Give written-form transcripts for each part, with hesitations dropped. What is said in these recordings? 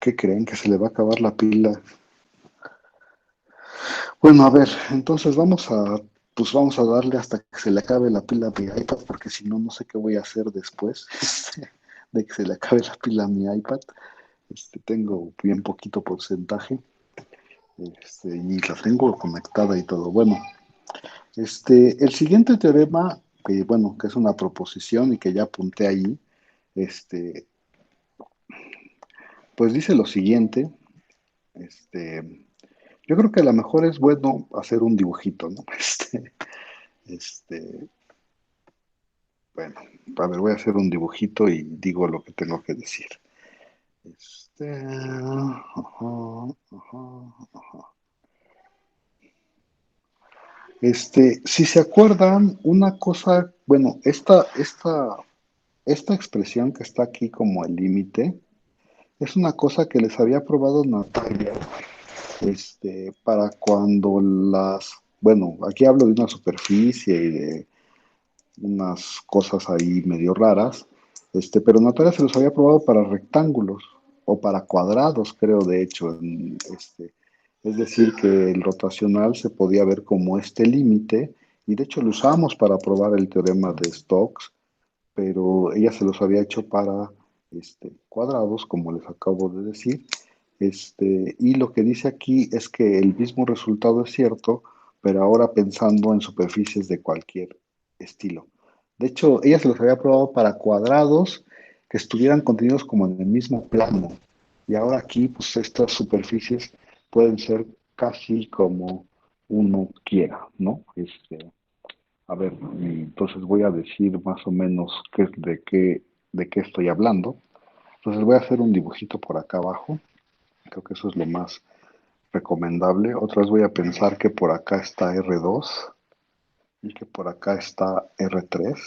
¿Qué creen? Que se le va a acabar la pila. Bueno, a ver, entonces vamos a darle hasta que se le acabe la pila a mi iPad, porque si no, no sé qué voy a hacer después de que se le acabe la pila a mi iPad. Tengo bien poquito porcentaje, y la tengo conectada y todo. Bueno, el siguiente teorema, que bueno, que es una proposición y que ya apunté ahí, este, pues dice lo siguiente. este, yo creo que a lo mejor es bueno hacer un dibujito, ¿no? Este, bueno, a ver, voy a hacer un dibujito y digo lo que tengo que decir. Ajá. Si se acuerdan, una cosa, bueno, esta expresión que está aquí como el límite, es una cosa que les había probado Natalia, para cuando bueno, aquí hablo de una superficie y de unas cosas ahí medio raras, pero Natalia se los había probado para rectángulos o para cuadrados, creo, de hecho. Es decir, que el rotacional se podía ver como este límite, y de hecho lo usamos para probar el teorema de Stokes, pero ella se los había hecho para cuadrados, como les acabo de decir. Y lo que dice aquí es que el mismo resultado es cierto, pero ahora pensando en superficies de cualquier estilo. De hecho, ella se los había probado para cuadrados que estuvieran contenidos como en el mismo plano. Y ahora aquí, pues estas superficies pueden ser casi como uno quiera, ¿no? A ver, entonces voy a decir más o menos de qué estoy hablando. Entonces voy a hacer un dibujito por acá abajo. Creo que eso es lo más recomendable. Otra vez voy a pensar que por acá está R2 y que por acá está R3.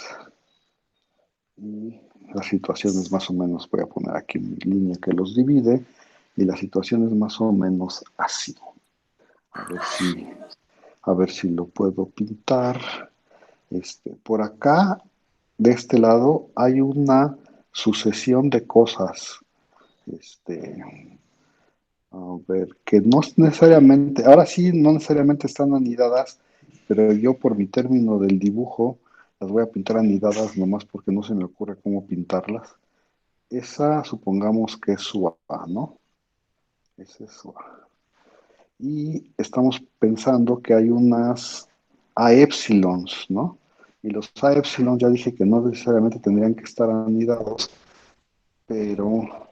Y la situación es más o menos, voy a poner aquí mi línea que los divide, y la situación es más o menos así. A ver si, a ver si lo puedo pintar. Por acá, de este lado, hay una sucesión de cosas. Este, a ver, que no es necesariamente, ahora sí, no necesariamente están anidadas, pero yo por mi término del dibujo las voy a pintar anidadas nomás porque no se me ocurre cómo pintarlas. Esa supongamos que es su A, ¿no? Esa es su A. Y estamos pensando que hay unas A epsilons, ¿no? Y los A epsilon ya dije que no necesariamente tendrían que estar anidados, pero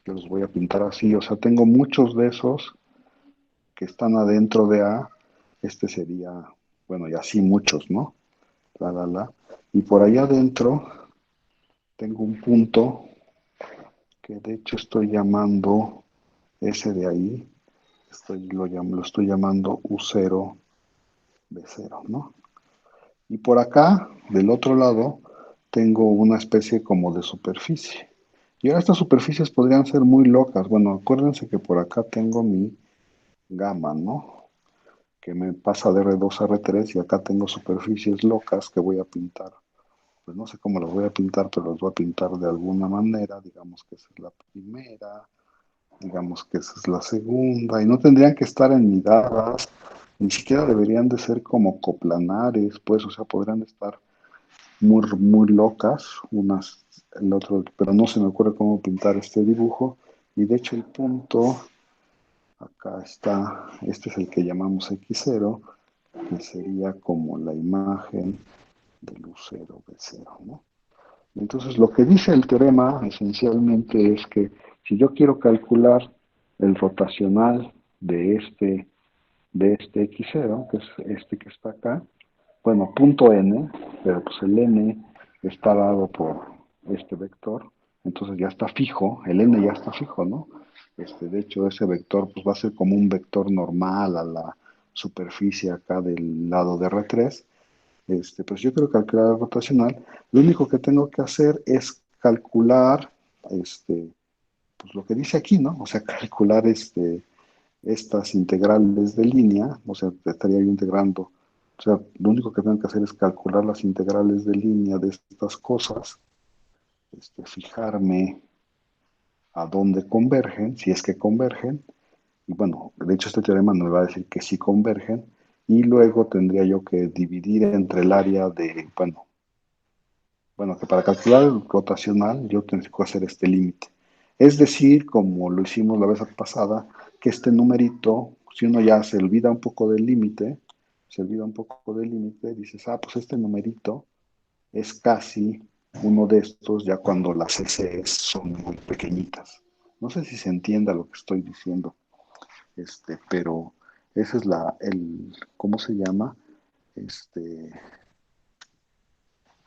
yo los voy a pintar así. O sea, tengo muchos de esos que están adentro de A. Sería, bueno, y así muchos, ¿no? La. Y por allá adentro tengo un punto que de hecho estoy llamando ese de ahí, lo estoy llamando U0, B0, ¿no? Y por acá, del otro lado, tengo una especie como de superficie. Y ahora estas superficies podrían ser muy locas. Bueno, acuérdense que por acá tengo mi gama, ¿no? Que me pasa de R2 a R3, y acá tengo superficies locas que voy a pintar. Pues no sé cómo las voy a pintar, pero las voy a pintar de alguna manera. Digamos que esa es la primera, digamos que esa es la segunda, y no tendrían que estar anidadas, ni siquiera deberían de ser como coplanares, pues, o sea, podrían estar muy, muy locas, unas, el otro, pero no se me ocurre cómo pintar este dibujo. Y de hecho el punto, acá está, este es el que llamamos X0, que sería como la imagen del U0, B0, ¿no? Entonces, lo que dice el teorema esencialmente es que si yo quiero calcular el rotacional de este X0, que es este que está acá, bueno, punto n, pero pues el n está dado por este vector, entonces ya está fijo, el n ya está fijo, ¿no? De hecho, ese vector pues va a ser como un vector normal a la superficie acá del lado de R3. Pues yo quiero calcular el rotacional. Lo único que tengo que hacer es calcular, pues lo que dice aquí, ¿no? O sea, calcular estas integrales de línea, o sea, estaría yo integrando. O sea, lo único que tengo que hacer es calcular las integrales de línea de estas cosas, fijarme a dónde convergen, si es que convergen, y bueno, de hecho este teorema nos va a decir que sí convergen, y luego tendría yo que dividir entre el área de, bueno, que para calcular el rotacional yo tendría que hacer este límite. Es decir, como lo hicimos la vez pasada, que este numerito, si uno ya se olvida un poco del límite, dices, ah, pues este numerito es casi uno de estos ya cuando las SEs son muy pequeñitas. No sé si se entienda lo que estoy diciendo, pero esa es ¿cómo se llama? Este,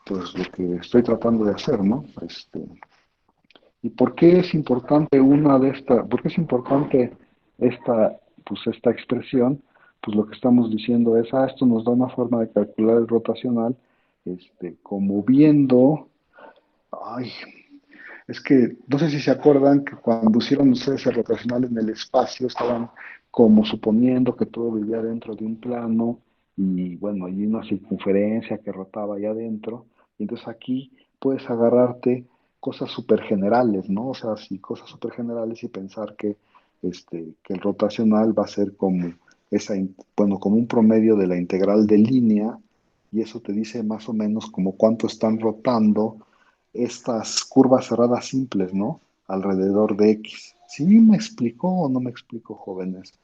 pues lo que estoy tratando de hacer, ¿no? ¿Y por qué es importante por qué es importante esta expresión? Pues lo que estamos diciendo es, esto nos da una forma de calcular el rotacional, como viendo, ay, es que no sé si se acuerdan que cuando hicieron ustedes el rotacional en el espacio, estaban como suponiendo que todo vivía dentro de un plano y bueno, hay una circunferencia que rotaba allá adentro. Y entonces aquí puedes agarrarte cosas súper generales, ¿no? O sea, sí, cosas súper generales y pensar que el rotacional va a ser como como un promedio de la integral de línea y eso te dice más o menos como cuánto están rotando estas curvas cerradas simples, ¿no? Alrededor de X. ¿Sí me explicó o no me explicó, jóvenes?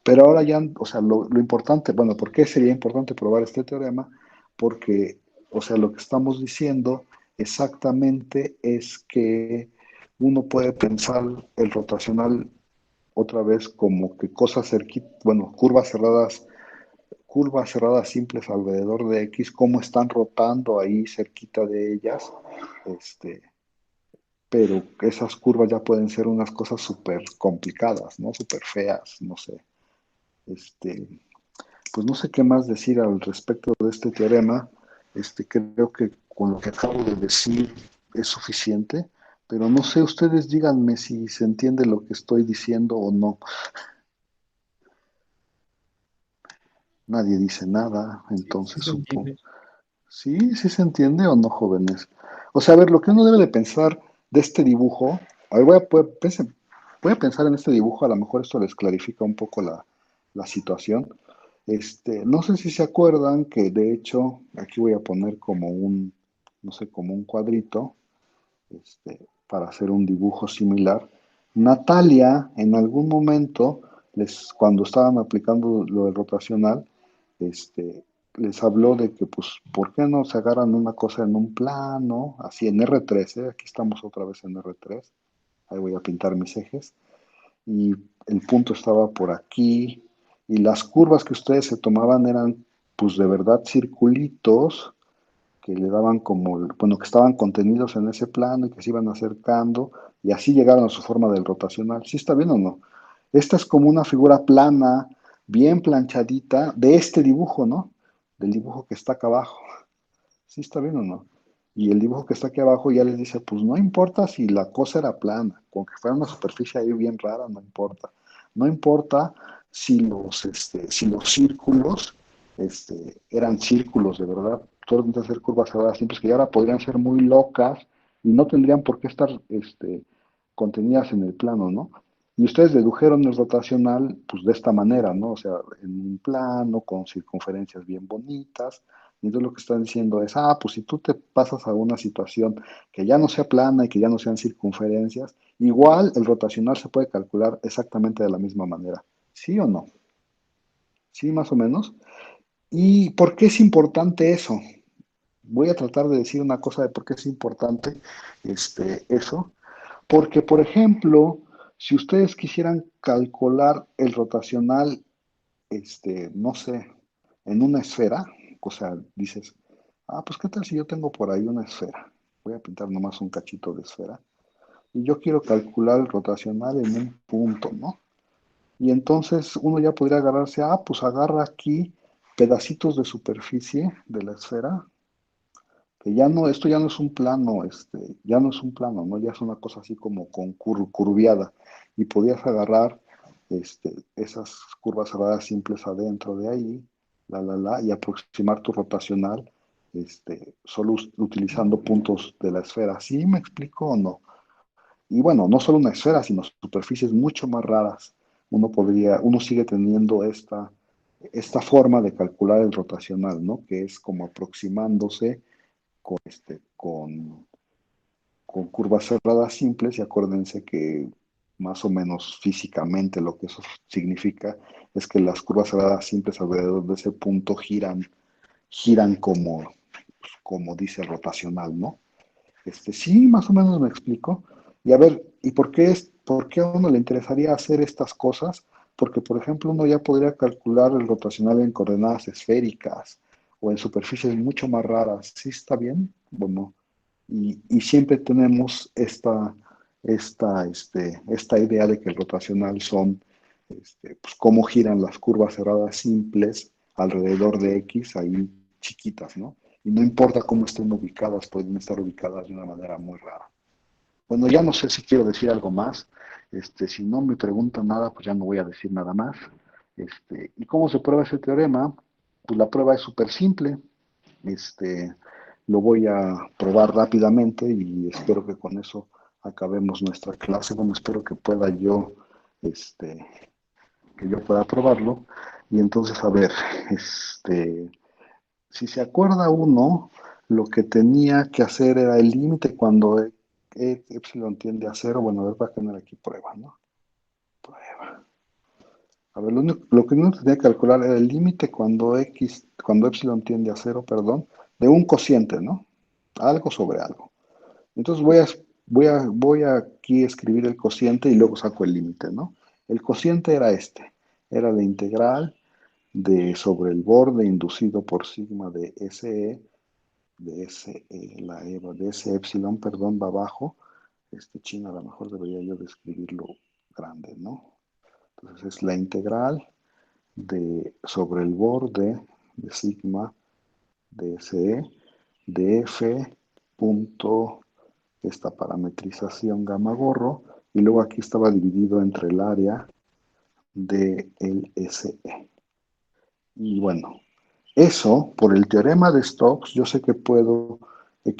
Pero ahora ya, o sea, lo importante, bueno, ¿por qué sería importante probar este teorema? Porque, o sea, lo que estamos diciendo exactamente es que uno puede pensar el rotacional otra vez como que cosas cerquitas, bueno, curvas cerradas simples alrededor de X, cómo están rotando ahí cerquita de ellas, este, pero esas curvas ya pueden ser unas cosas súper complicadas, ¿no? Súper feas, no sé. Este, pues no sé qué más decir al respecto de este teorema. Creo que con lo que acabo de decir es suficiente, pero no sé, ustedes díganme si se entiende lo que estoy diciendo o no. Nadie dice nada, Sí, sí entonces se supongo. entiende. Sí, sí se entiende o no, jóvenes. O sea, a ver, lo que uno debe de pensar de este dibujo, a ver, voy a pensar en este dibujo, a lo mejor esto les clarifica un poco la situación. No sé si se acuerdan que de hecho, aquí voy a poner como no sé, como un cuadrito, para hacer un dibujo similar. Natalia, en algún momento, cuando estaban aplicando lo del rotacional, les habló de que, pues, ¿por qué no se agarran una cosa en un plano, así en R3, ¿eh? Aquí estamos otra vez en R3, ahí voy a pintar mis ejes, y el punto estaba por aquí, y las curvas que ustedes se tomaban eran, pues, de verdad circulitos, que le daban como, bueno, que estaban contenidos en ese plano y que se iban acercando y así llegaron a su forma del rotacional. ¿Sí está bien o no? Esta es como una figura plana, bien planchadita de este dibujo, ¿no? Del dibujo que está acá abajo. ¿Sí está bien o no? Y el dibujo que está aquí abajo ya les dice, pues no importa si la cosa era plana, con que fuera una superficie ahí bien rara, no importa. No importa si los círculos eran círculos de verdad, solamente hacer curvas cerradas simples que ya ahora podrían ser muy locas y no tendrían por qué estar contenidas en el plano, ¿no? Y ustedes dedujeron el rotacional, pues de esta manera, ¿no? O sea, en un plano, con circunferencias bien bonitas, y entonces lo que están diciendo es, pues si tú te pasas a una situación que ya no sea plana y que ya no sean circunferencias, igual el rotacional se puede calcular exactamente de la misma manera. ¿Sí o no? Sí, más o menos. ¿Y por qué es importante eso? Voy a tratar de decir una cosa de por qué es importante eso. Porque, por ejemplo, si ustedes quisieran calcular el rotacional, no sé, en una esfera, o sea, dices, pues qué tal si yo tengo por ahí una esfera. Voy a pintar nomás un cachito de esfera. Y yo quiero calcular el rotacional en un punto, ¿no? Y entonces uno ya podría agarrarse, pues agarra aquí pedacitos de superficie de la esfera, que ya no, esto ya no es un plano, ya no es un plano, ¿no? Ya es una cosa así como curviada. Y podías agarrar esas curvas cerradas simples adentro de ahí, y aproximar tu rotacional, solo utilizando puntos de la esfera. ¿Sí me explico o no? y bueno, no solo una esfera, sino superficies mucho más raras. Uno sigue teniendo esta forma de calcular el rotacional, ¿no? Que es como aproximándose con curvas cerradas simples, y acuérdense que más o menos físicamente lo que eso significa es que las curvas cerradas simples alrededor de ese punto giran como dice el rotacional, ¿no? Sí, más o menos me explico. Y a ver, ¿y por qué a uno le interesaría hacer estas cosas? Porque, por ejemplo, uno ya podría calcular el rotacional en coordenadas esféricas o en superficies mucho más raras. ¿Sí está bien? Bueno, y siempre tenemos esta idea de que el rotacional son pues, cómo giran las curvas cerradas simples alrededor de X, ahí chiquitas, ¿no? Y no importa cómo estén ubicadas, pueden estar ubicadas de una manera muy rara. Bueno, ya no sé si quiero decir algo más. Si no me preguntan nada, pues ya no voy a decir nada más. ¿Y cómo se prueba ese teorema? Pues la prueba es súper simple. Este, lo voy a probar rápidamente y espero que con eso acabemos nuestra clase. Bueno, espero este, que yo pueda probarlo. Y entonces, a ver, si se acuerda uno, lo que tenía que hacer era el límite cuando epsilon tiende a cero. Bueno, a ver, voy a tener aquí prueba, ¿no? Prueba. A ver, lo que uno tenía que calcular era el límite cuando epsilon tiende a cero, perdón, de un cociente, ¿no? Algo sobre algo. Entonces voy a aquí escribir el cociente y luego saco el límite, ¿no? El cociente era era la integral de sobre el borde inducido por sigma de SE, de ese epsilon, perdón, va abajo. Chino, a lo mejor debería yo de escribirlo grande, ¿no? Entonces es la integral sobre el borde de sigma de SE de F punto esta parametrización gamma gorro, y luego aquí estaba dividido entre el área del SE. Y bueno, eso, por el teorema de Stokes, yo sé que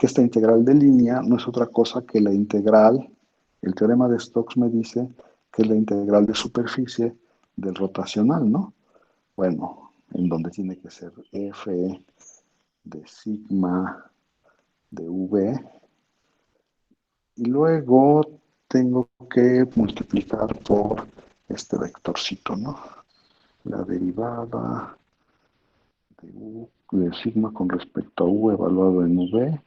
esta integral de línea no es otra cosa que la integral, el teorema de Stokes me dice que es la integral de superficie del rotacional, ¿no? Bueno, en donde tiene que ser F de sigma de V, y luego tengo que multiplicar por este vectorcito, ¿no? La derivada de sigma con respecto a U evaluado en V,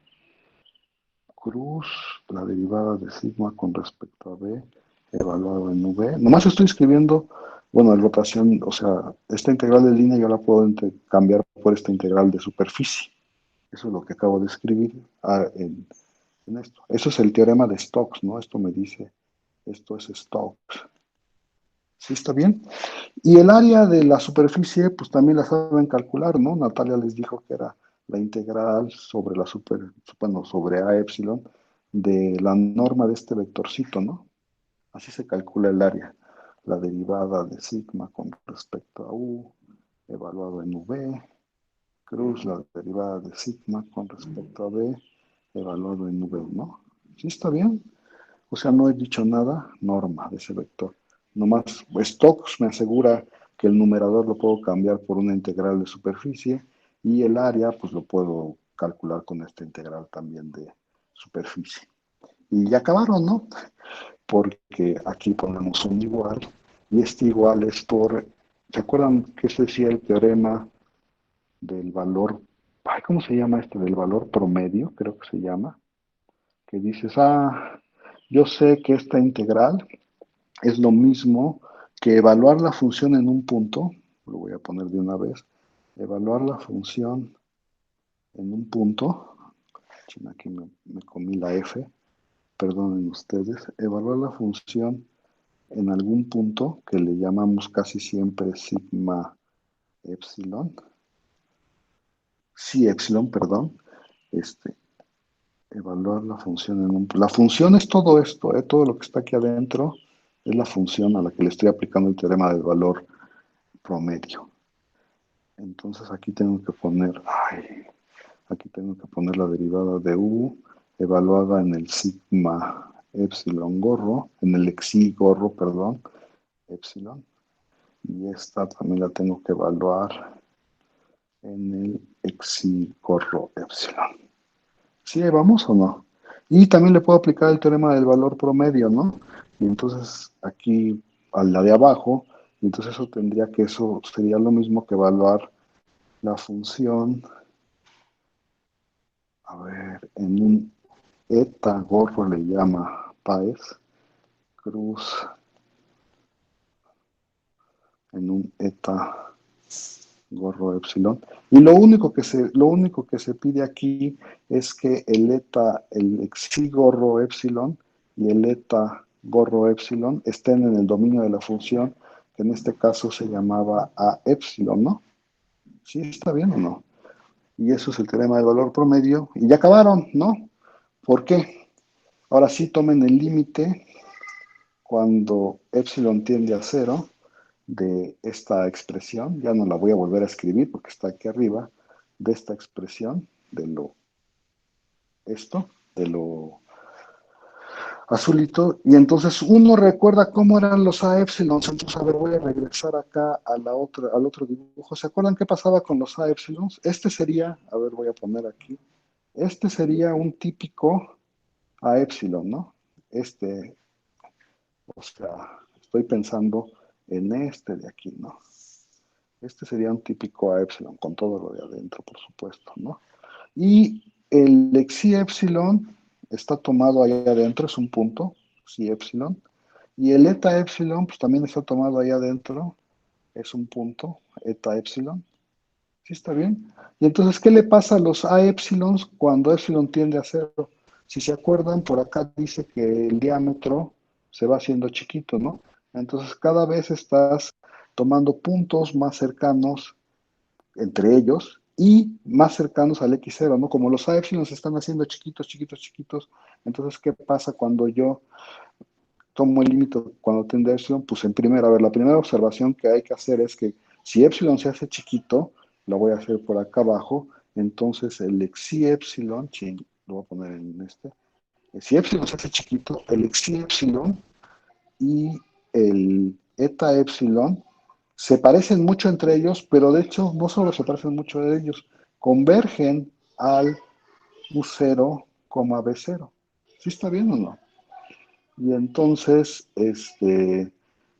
cruz la derivada de sigma con respecto a B evaluado en V. Nomás estoy escribiendo, bueno, la rotación, o sea, esta integral de línea yo la puedo cambiar por esta integral de superficie. Eso es lo que acabo de escribir en esto. Eso es el teorema de Stokes, ¿no? Esto es Stokes. ¿Sí está bien? Y el área de la superficie, pues también la saben calcular, ¿no? Natalia les dijo que era la integral sobre sobre A epsilon de la norma de este vectorcito, ¿no? Así se calcula el área. La derivada de sigma con respecto a U, evaluado en V, cruz la derivada de sigma con respecto a B, evaluado en V, ¿no? ¿Sí está bien? O sea, no he dicho nada, norma de ese vector. Nomás Stokes me asegura que el numerador lo puedo cambiar por una integral de superficie y el área pues lo puedo calcular con esta integral también de superficie. Y ya acabaron, ¿no? Porque aquí ponemos un igual y este igual es ¿se acuerdan que se decía el teorema del valor, ay, ¿cómo se llama este? Del valor promedio, creo que se llama, que dices, yo sé que esta integral es lo mismo que evaluar la función en un punto, lo voy a poner de una vez, evaluar la función en un punto, aquí me comí la F, perdonen ustedes, evaluar la función en algún punto que le llamamos casi siempre sigma epsilon, sí epsilon, perdón, este, evaluar la función en un punto. La función es todo esto, todo lo que está aquí adentro es la función a la que le estoy aplicando el teorema del valor promedio. Entonces aquí tengo que poner la derivada de U evaluada en el sigma epsilon gorro, en el xi gorro, perdón, epsilon. Y esta también la tengo que evaluar en el xi gorro epsilon. ¿Sí, ahí vamos o no? Y también le puedo aplicar el teorema del valor promedio, ¿no? Y entonces aquí a la de abajo, y entonces eso tendría que, eso sería lo mismo que evaluar la función, a ver, en un eta gorro le llama Páez, cruz, en un eta gorro epsilon. Y lo único que se pide aquí es que el eta, el xi gorro epsilon y el eta gorro epsilon estén en el dominio de la función, que en este caso se llamaba a epsilon, ¿no? ¿Sí está bien o no? Y eso es el teorema del valor promedio. Y ya acabaron, ¿no? ¿Por qué? Ahora sí tomen el límite cuando epsilon tiende a cero de esta expresión, ya no la voy a volver a escribir porque está aquí arriba, de esta expresión, de lo azulito, y entonces uno recuerda cómo eran los A epsilons, entonces a ver, voy a regresar acá a al otro dibujo. ¿Se acuerdan qué pasaba con los A epsilons? Este sería, a ver, voy a poner aquí, este sería un típico A epsilon, ¿no? Este, o sea, estoy pensando en este de aquí, ¿no? Este sería un típico A epsilon, con todo lo de adentro, por supuesto, ¿no? Y el xi epsilon está tomado ahí adentro, es un punto, xi epsilon. Y el eta epsilon, pues también está tomado ahí adentro, es un punto, eta epsilon. ¿Sí está bien? Y entonces, ¿qué le pasa a los A epsilons cuando epsilon tiende a cero? Si se acuerdan, por acá dice que el diámetro se va haciendo chiquito, ¿no? Entonces, cada vez estás tomando puntos más cercanos entre ellos y más cercanos al x0, ¿no? Como los A epsilon se están haciendo chiquitos, chiquitos, chiquitos, entonces, ¿qué pasa cuando yo tomo el límite cuando tiende a epsilon? Pues en primera, a ver, la primera observación que hay que hacer es que si epsilon se hace chiquito, lo voy a hacer por acá abajo, entonces el xi epsilon, lo voy a poner en este, si epsilon se hace chiquito, el xi epsilon y el eta epsilon se parecen mucho entre ellos, pero de hecho no solo se parecen mucho de ellos, convergen al U0, B0. ¿Sí está bien o no? Y entonces,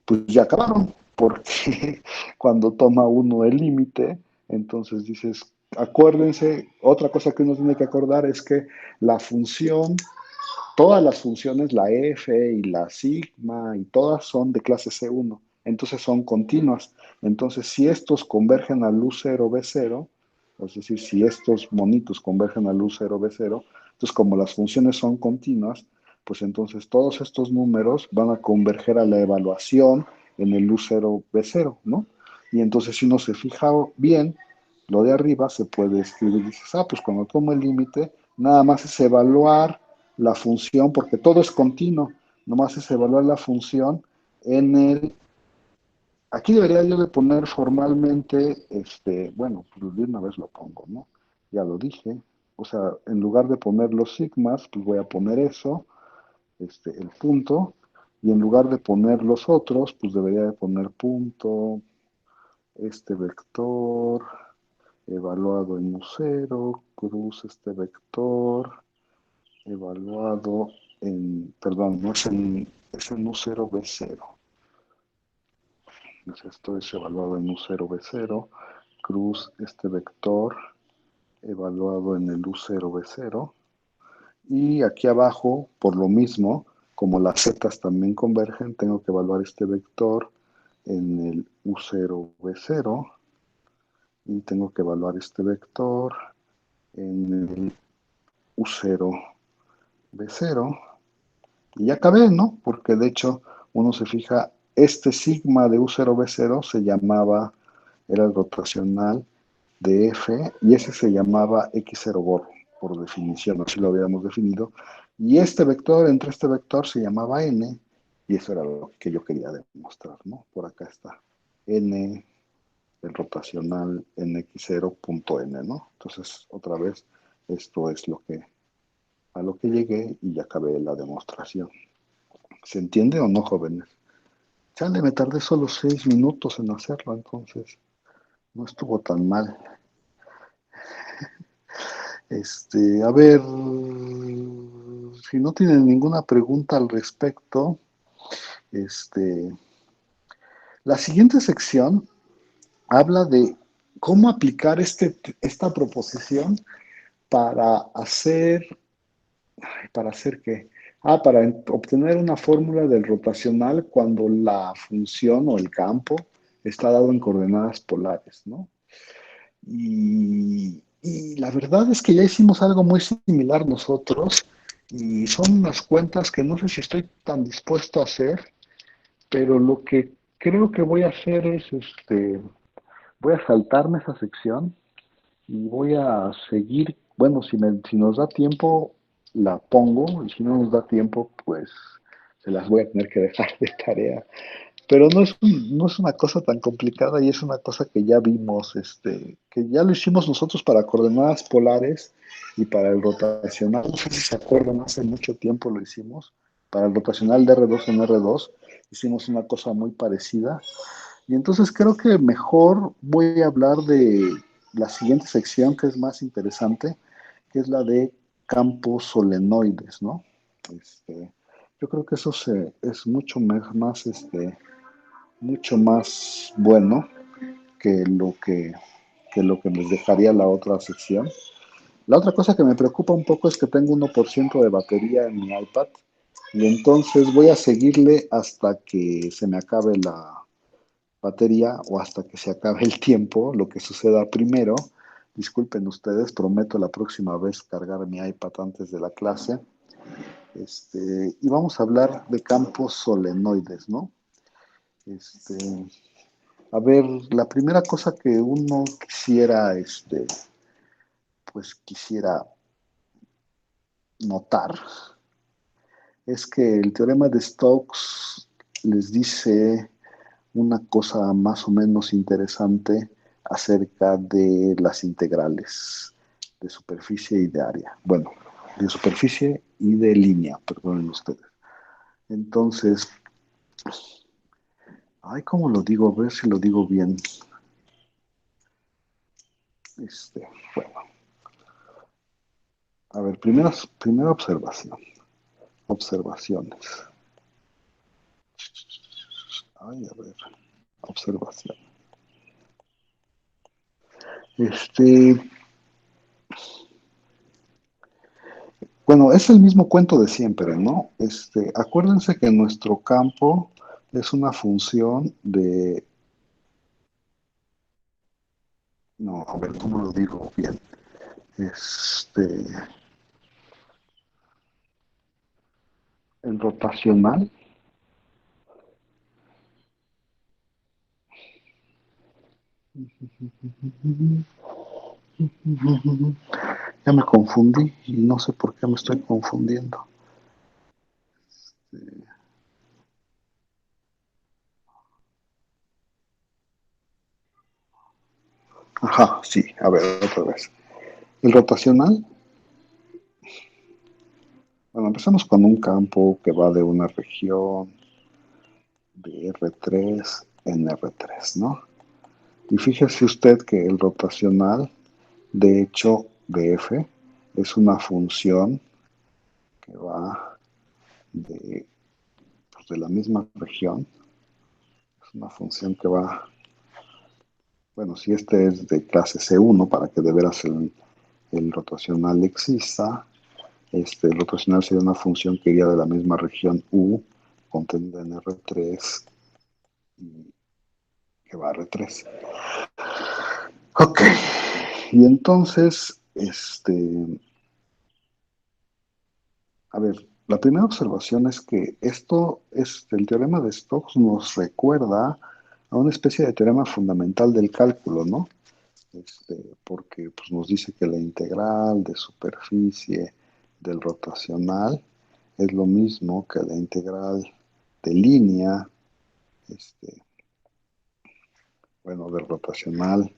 pues ya acabaron, porque cuando toma uno el límite, entonces dices, acuérdense, otra cosa que uno tiene que acordar es que la función, todas las funciones, la f y la sigma y todas son de clase C1, entonces son continuas. Entonces, si estos convergen al U0, B0, es decir, si estos monitos convergen al U0, B0, entonces como las funciones son continuas, pues entonces todos estos números van a converger a la evaluación en el U0, B0, ¿no? Y entonces si uno se fija bien, lo de arriba se puede escribir y dices, pues cuando tomo el límite, nada más es evaluar la función, porque todo es continuo, nomás es evaluar la función en el... Aquí debería yo de poner formalmente, bueno, pues de una vez lo pongo, ¿no? Ya lo dije, o sea, en lugar de poner los sigmas, pues voy a poner eso, el punto, y en lugar de poner los otros, pues debería de poner punto, este vector, evaluado en U0, cruz este vector, evaluado en, perdón, no es en U0, B0. Esto es evaluado en U0, B0, cruz este vector, evaluado en el U0, B0. Y aquí abajo, por lo mismo, como las zetas también convergen, tengo que evaluar este vector en el U0, B0. Y tengo que evaluar este vector en el U0, B0. Y ya acabé, ¿no? Porque de hecho uno se fija, este sigma de U0, B0 se llamaba, era el rotacional de F, y ese se llamaba X0 gorro, por definición, así lo habíamos definido. Y este vector, entre este vector, se llamaba N, y eso era lo que yo quería demostrar, ¿no? Por acá está. N, el rotacional en X0.N, ¿no? Entonces, otra vez, esto es a lo que llegué y ya acabé la demostración. ¿Se entiende o no, jóvenes? Chale, me tardé solo 6 minutos en hacerlo, entonces no estuvo tan mal. A ver, si no tienen ninguna pregunta al respecto, este, la siguiente sección habla de cómo aplicar esta proposición para hacer, ¿para hacer qué? Para obtener una fórmula del rotacional cuando la función o el campo está dado en coordenadas polares, ¿no? Y la verdad es que ya hicimos algo muy similar nosotros y son unas cuentas que no sé si estoy tan dispuesto a hacer, pero lo que creo que voy a hacer es, voy a saltarme esa sección y voy a seguir, bueno, si nos da tiempo, la pongo y si no nos da tiempo, pues se las voy a tener que dejar de tarea. Pero no es una cosa tan complicada y es una cosa que ya vimos, que ya lo hicimos nosotros para coordenadas polares y para el rotacional. No sé si se acuerdan, hace mucho tiempo lo hicimos. Para el rotacional de R2 en R2 hicimos una cosa muy parecida. Y entonces creo que mejor voy a hablar de la siguiente sección que es más interesante, que es la de campos solenoides, ¿no? Yo creo que es mucho más bueno que que lo que les dejaría la otra sección. La otra cosa que me preocupa un poco es que tengo 1% de batería en mi iPad y entonces voy a seguirle hasta que se me acabe la batería o hasta que se acabe el tiempo, lo que suceda primero. Disculpen ustedes, prometo la próxima vez cargar mi iPad antes de la clase. Y vamos a hablar de campos solenoides, ¿no? Este, A ver, la primera cosa que uno quisiera, pues quisiera notar es que el teorema de Stokes les dice una cosa más o menos interesante acerca de las integrales de superficie y de área. Bueno, de superficie y de línea, perdonen ustedes. Entonces, ay, ¿cómo lo digo? A ver si lo digo bien. Bueno, a ver, primera observación. Observaciones. Ay, a ver, observación. Este, bueno, es el mismo cuento de siempre, ¿no? Acuérdense que nuestro campo es una función de, no, a ver, ¿cómo lo digo bien? Este, el rotacional, ya me confundí y no sé por qué me estoy confundiendo. Ajá, sí, a ver, otra vez. El rotacional, bueno, empezamos con un campo que va de una región de R3 en R3, ¿no? Y fíjese usted que el rotacional, de hecho, de F, es una función que va de, pues, de la misma región, es una función que va, bueno, si este es de clase C1, para que de veras el rotacional exista, el rotacional sería una función que iría de la misma región U, contenida en R3, y que va a R3. Ok, y entonces, a ver, la primera observación es que el teorema de Stokes nos recuerda a una especie de teorema fundamental del cálculo, ¿no? Porque pues, nos dice que la integral de superficie del rotacional es lo mismo que la integral de línea, este, bueno, del rotacional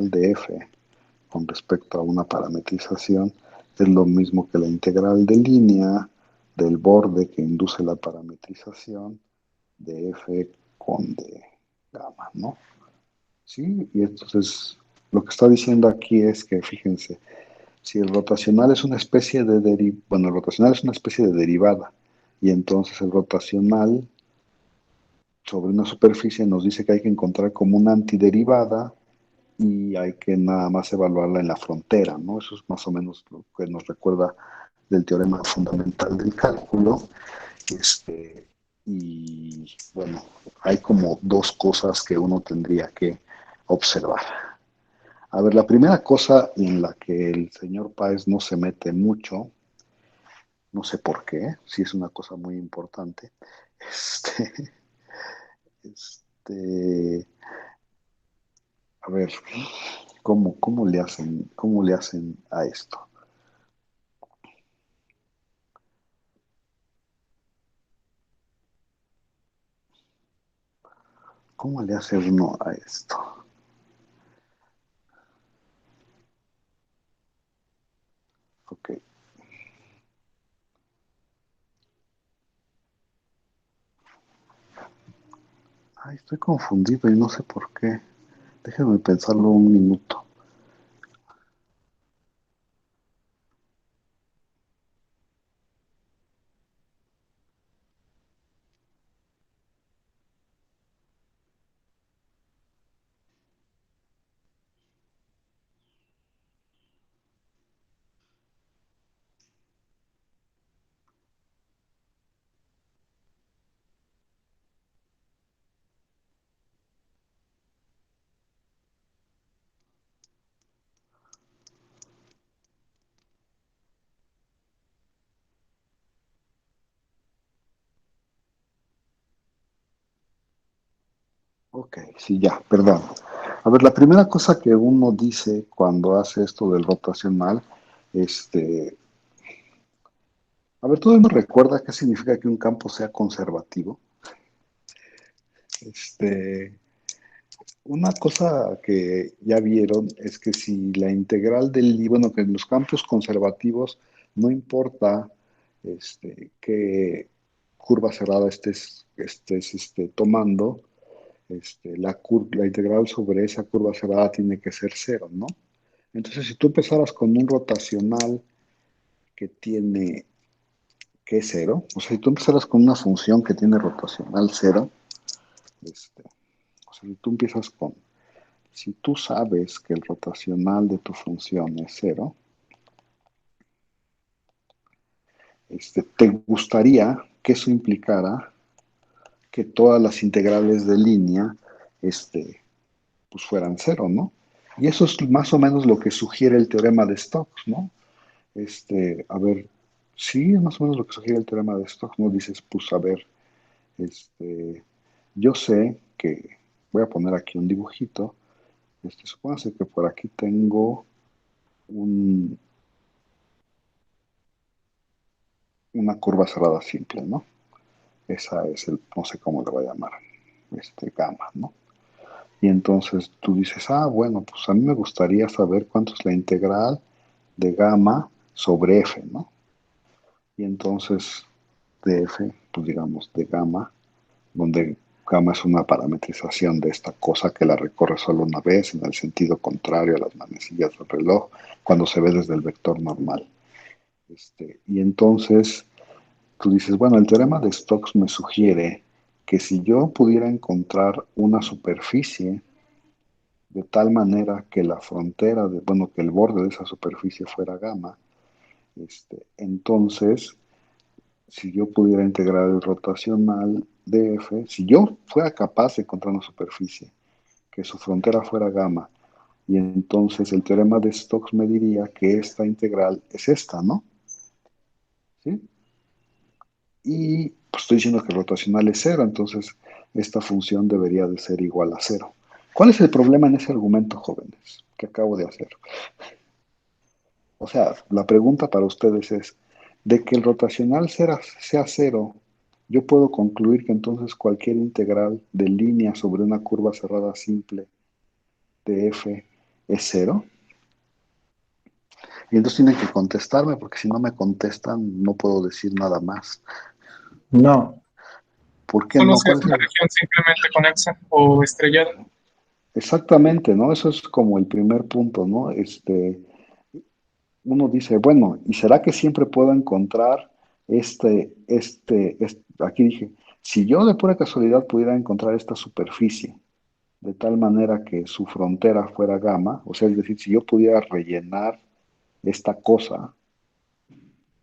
de F con respecto a una parametrización es lo mismo que la integral de línea del borde que induce la parametrización de F con de gamma, ¿no? Sí, y entonces lo que está diciendo aquí es que, fíjense, si el rotacional es una especie de bueno, el rotacional es una especie de derivada, y entonces el rotacional sobre una superficie nos dice que hay que encontrar como una antiderivada y hay que nada más evaluarla en la frontera, ¿no? Eso es más o menos lo que nos recuerda del teorema fundamental del cálculo. Y bueno, hay como dos cosas que uno tendría que observar. A ver, la primera cosa en la que el señor Páez no se mete mucho, no sé por qué, si es una cosa muy importante, este, este, a ver, cómo le hacen a esto? ¿Cómo le hace uno a esto? Ok. Ay, estoy confundido y no sé por qué. Déjenme pensarlo un minuto. Ok, sí, ya, perdón. A ver, la primera cosa que uno dice cuando hace esto del rotacional, este, a ver, ¿todo el mundo recuerda qué significa que un campo sea conservativo? Este, una cosa que ya vieron es que si la integral bueno, que en los campos conservativos no importa qué curva cerrada estés tomando, la integral sobre esa curva cerrada tiene que ser cero, ¿no? Entonces, si tú empezaras con un rotacional que tiene que es cero, o sea, si tú empezaras con una función que tiene rotacional cero, este, o sea, si tú empiezas con, si tú sabes que el rotacional de tu función es cero, te gustaría que eso implicara que todas las integrales de línea, pues fueran cero, ¿no? Y eso es más o menos lo que sugiere el teorema de Stokes, ¿no? A ver, sí, es más o menos lo que sugiere el teorema de Stokes, ¿no? Dices, pues a ver, yo sé que, voy a poner aquí un dibujito, supóngase que por aquí tengo un, una curva cerrada simple, ¿no? Esa es no sé cómo le voy a llamar, gamma, ¿no? Y entonces tú dices, ah, bueno, pues a mí me gustaría saber cuánto es la integral de gamma sobre f, ¿no? Y entonces de f, pues digamos, de gamma, donde gamma es una parametrización de esta cosa que la recorre solo una vez en el sentido contrario a las manecillas del reloj, cuando se ve desde el vector normal. Y entonces tú dices, bueno, el teorema de Stokes me sugiere que si yo pudiera encontrar una superficie de tal manera que la frontera, bueno, que el borde de esa superficie fuera gamma, entonces, si yo pudiera integrar el rotacional de f, si yo fuera capaz de encontrar una superficie que su frontera fuera gamma, y entonces el teorema de Stokes me diría que esta integral es esta, ¿no? ¿Sí? Y pues estoy diciendo que el rotacional es cero, entonces esta función debería de ser igual a cero. ¿Cuál es el problema en ese argumento, jóvenes, que acabo de hacer? O sea, la pregunta para ustedes es, de que el rotacional sea cero, yo puedo concluir que entonces cualquier integral de línea sobre una curva cerrada simple de f es cero. Y entonces tienen que contestarme, porque si no me contestan, no puedo decir nada más. No, ¿Por qué Solo no? si es ¿Cuál es una el...? región simplemente conexa o estrellada. Exactamente, ¿no? Eso es como el primer punto, ¿no? Uno dice, bueno, ¿y será que siempre puedo encontrar aquí dije, si yo de pura casualidad pudiera encontrar esta superficie de tal manera que su frontera fuera gamma, o sea, es decir, si yo pudiera rellenar esta cosa,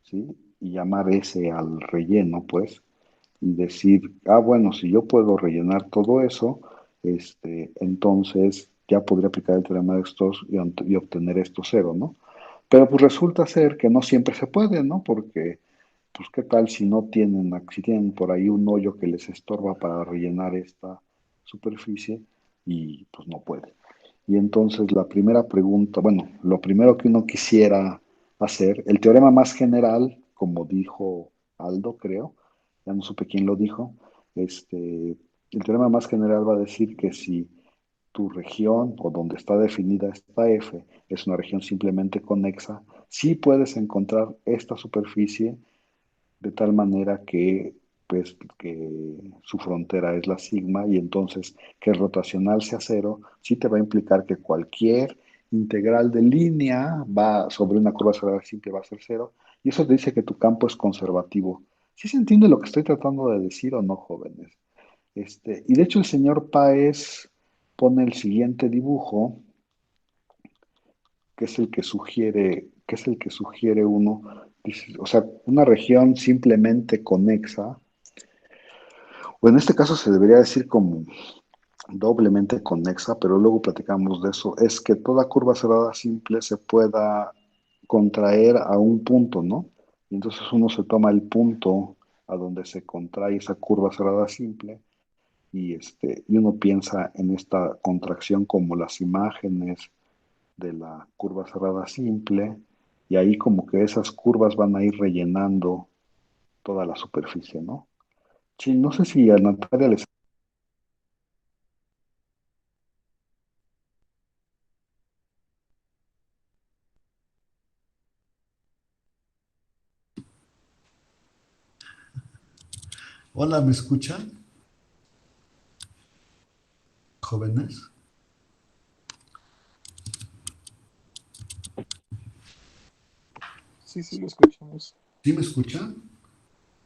¿sí? Y llamar ese al relleno, pues, y decir, bueno, si yo puedo rellenar todo eso, entonces ya podría aplicar el teorema de Stokes y obtener esto cero, ¿no? Pero pues resulta ser que no siempre se puede, ¿no? Porque, pues, ¿qué tal si no tienen, si tienen por ahí un hoyo que les estorba para rellenar esta superficie y pues no puede? Y entonces la primera pregunta, bueno, lo primero que uno quisiera hacer, el teorema más general, como dijo Aldo, creo, ya no supe quién lo dijo, el teorema más general va a decir que si tu región o donde está definida esta F es una región simplemente conexa, sí puedes encontrar esta superficie de tal manera que, pues, que su frontera es la sigma y entonces que el rotacional sea cero, sí te va a implicar que cualquier integral de línea va sobre una curva cerrada simple va a ser cero y eso te dice que tu campo es conservativo. ¿Sí se entiende lo que estoy tratando de decir o no, jóvenes? Y de hecho el señor Páez pone el siguiente dibujo, que es el que sugiere uno, dice, o sea, una región simplemente conexa, o en este caso se debería decir como doblemente conexa, pero luego platicamos de eso, es que toda curva cerrada simple se pueda contraer a un punto, ¿no? Y entonces uno se toma el punto a donde se contrae esa curva cerrada simple y uno piensa en esta contracción como las imágenes de la curva cerrada simple, y ahí como que esas curvas van a ir rellenando toda la superficie, ¿no? Sí, no sé si a Natalia les... Hola, ¿me escuchan, jóvenes? Sí, sí, lo escuchamos. ¿Sí me escuchan?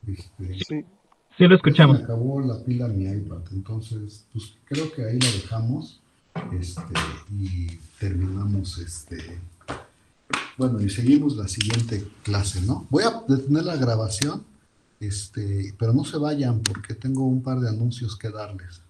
Este, Sí, Sí, lo ya se me escuchamos. acabó la pila en mi iPad, entonces pues creo que ahí la dejamos y terminamos bueno, y seguimos la siguiente clase, ¿no? Voy a detener la grabación, pero no se vayan porque tengo un par de anuncios que darles.